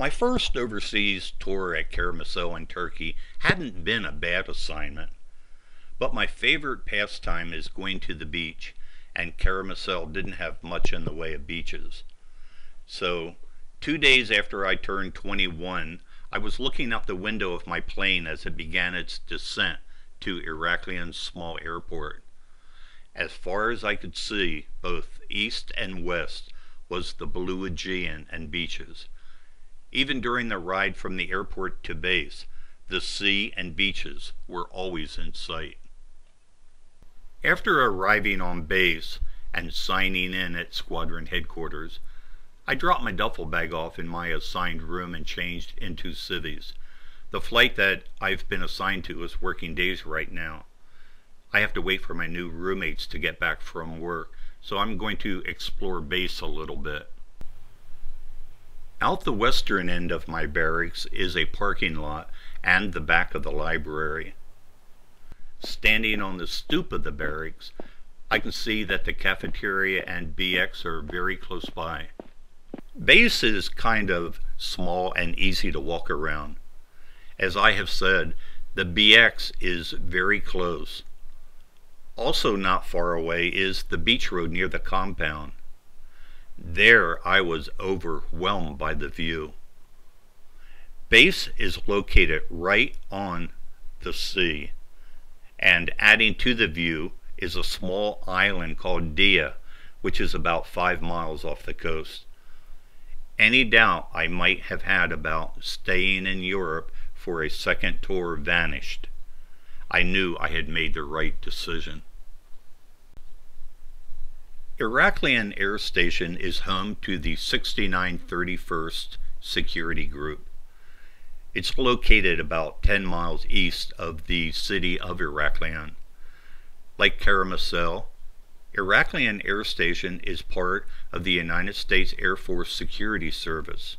My first overseas tour at Karamursel in Turkey hadn't been a bad assignment, but my favorite pastime is going to the beach, and Karamursel didn't have much in the way of beaches. So, 2 days after I turned 21, I was looking out the window of my plane as it began its descent to Iraklion's small airport. As far as I could see, both east and west was the blue Aegean and beaches. Even during the ride from the airport to base, the sea and beaches were always in sight. After arriving on base and signing in at squadron headquarters, I dropped my duffel bag off in my assigned room and changed into civvies. The flight that I've been assigned to is working days right now. I have to wait for my new roommates to get back from work, so I'm going to explore base a little bit. Out the western end of my barracks is a parking lot and the back of the library. Standing on the stoop of the barracks, I can see that the cafeteria and BX are very close by. Base is kind of small and easy to walk around. As I have said, the BX is very close. Also not far away is the beach road near the compound. There I was overwhelmed by the view. Base is located right on the sea, and adding to the view is a small island called Dia, which is about 5 miles off the coast. Any doubt I might have had about staying in Europe for a second tour vanished. I knew I had made the right decision. Iraklion Air Station is home to the 6931st Security Group. It's located about 10 miles east of the city of Iraklion. Like Karamursel, Iraklion Air Station is part of the United States Air Force Security Service.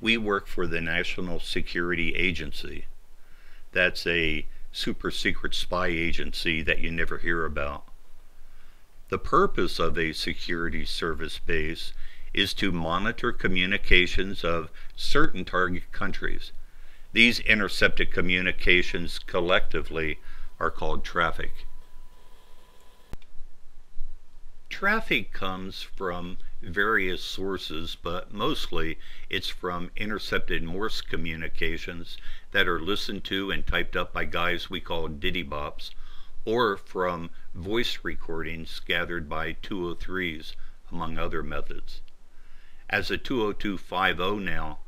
We work for the National Security Agency. That's a super secret spy agency that you never hear about. The purpose of a security service base is to monitor communications of certain target countries. These intercepted communications collectively are called traffic. Traffic comes from various sources, but mostly it's from intercepted Morse communications that are listened to and typed up by guys we call diddy-bops, or from voice recordings gathered by 203s, among other methods. As a 20250 now,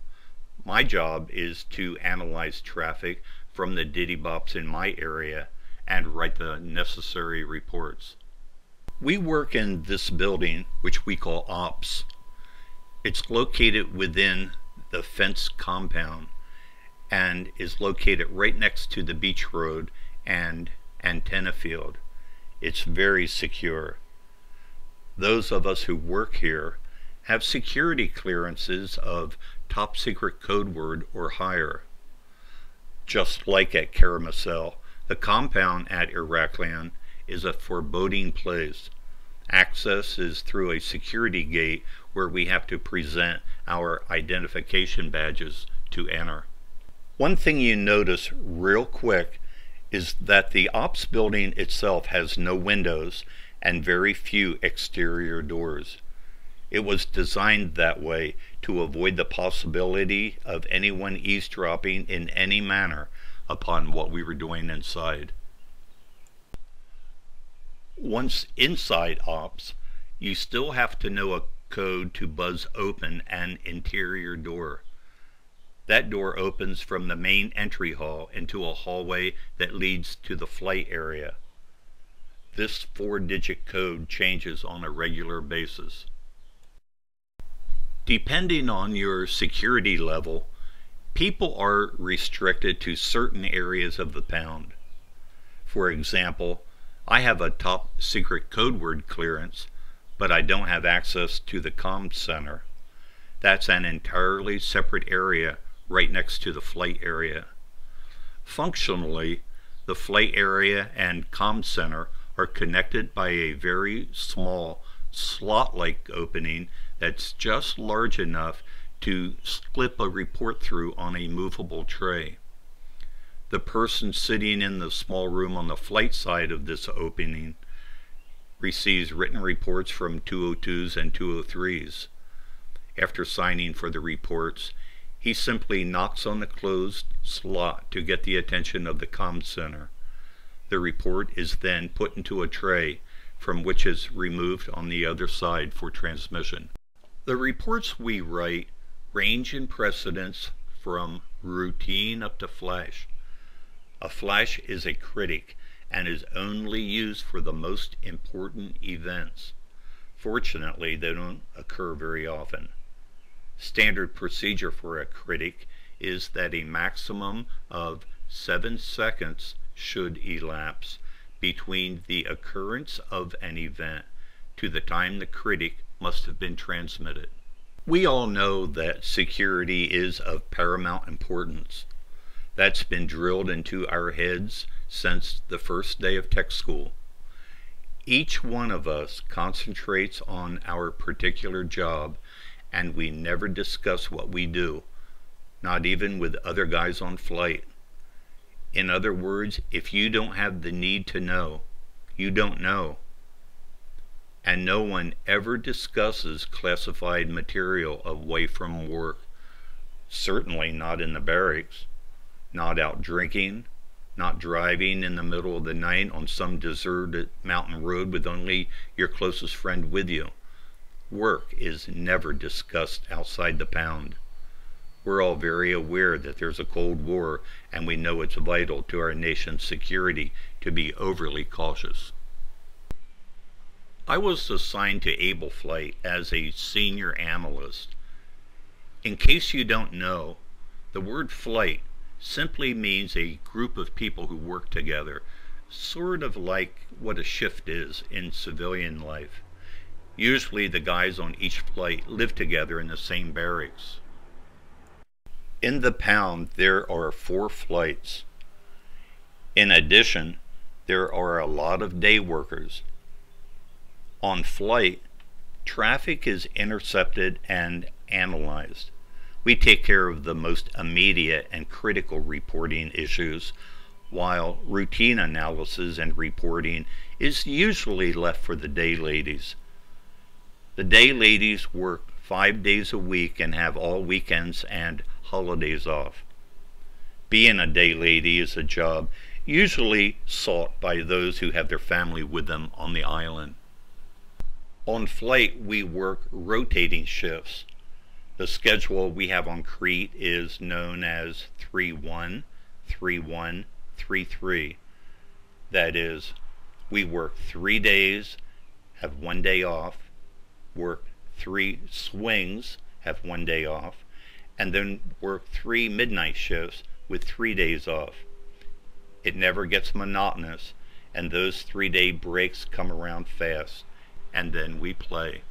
my job is to analyze traffic from the diddy-bops in my area and write the necessary reports. We work in this building, which we call Ops. It's located within the fenced compound and is located right next to the beach road and antenna field. It's very secure. Those of us who work here have security clearances of top secret code word or higher. Just like at Karamursel, the compound at Iraklion is a foreboding place. Access is through a security gate where we have to present our identification badges to enter. One thing you notice real quick is that the Ops building itself has no windows and very few exterior doors. It was designed that way to avoid the possibility of anyone eavesdropping in any manner upon what we were doing inside. Once inside Ops, you still have to know a code to buzz open an interior door. That door opens from the main entry hall into a hallway that leads to the flight area. This 4-digit code changes on a regular basis. Depending on your security level, people are restricted to certain areas of the pound. For example, I have a top secret code word clearance, but I don't have access to the comm center. That's an entirely separate area right next to the flight area. Functionally, the flight area and comm center are connected by a very small slot-like opening that's just large enough to slip a report through on a movable tray. The person sitting in the small room on the flight side of this opening receives written reports from 202s and 203s. After signing for the reports, he simply knocks on the closed slot to get the attention of the comm center. The report is then put into a tray from which is removed on the other side for transmission. The reports we write range in precedence from routine up to flash. A flash is a critic and is only used for the most important events. Fortunately, they don't occur very often. Standard procedure for a critic is that a maximum of 7 seconds should elapse between the occurrence of an event to the time the critic must have been transmitted. We all know that security is of paramount importance. That's been drilled into our heads since the first day of tech school. Each one of us concentrates on our particular job, and we never discuss what we do, not even with other guys on flight. In other words, if you don't have the need to know, you don't know. And no one ever discusses classified material away from work. Certainly not in the barracks. Not out drinking, not driving in the middle of the night on some deserted mountain road with only your closest friend with you. Work is never discussed outside the pound. We're all very aware that there's a Cold War, and we know it's vital to our nation's security to be overly cautious. I was assigned to Able Flight as a senior analyst. In case you don't know, the word flight simply means a group of people who work together, sort of like what a shift is in civilian life. Usually the guys on each flight live together in the same barracks. In the pound, there are 4 flights. In addition, there are a lot of day workers. On flight, traffic is intercepted and analyzed. We take care of the most immediate and critical reporting issues, while routine analysis and reporting is usually left for the day ladies. The day ladies work 5 days a week and have all weekends and holidays off. Being a day lady is a job usually sought by those who have their family with them on the island. On flight, we work rotating shifts. The schedule we have on Crete is known as 3-1, 3-1, 3-3. That is, we work 3 days, have 1 day off, work 3 swings, have 1 day off, and then work 3 midnight shifts with 3 days off. It never gets monotonous, and those 3-day breaks come around fast, and then we play.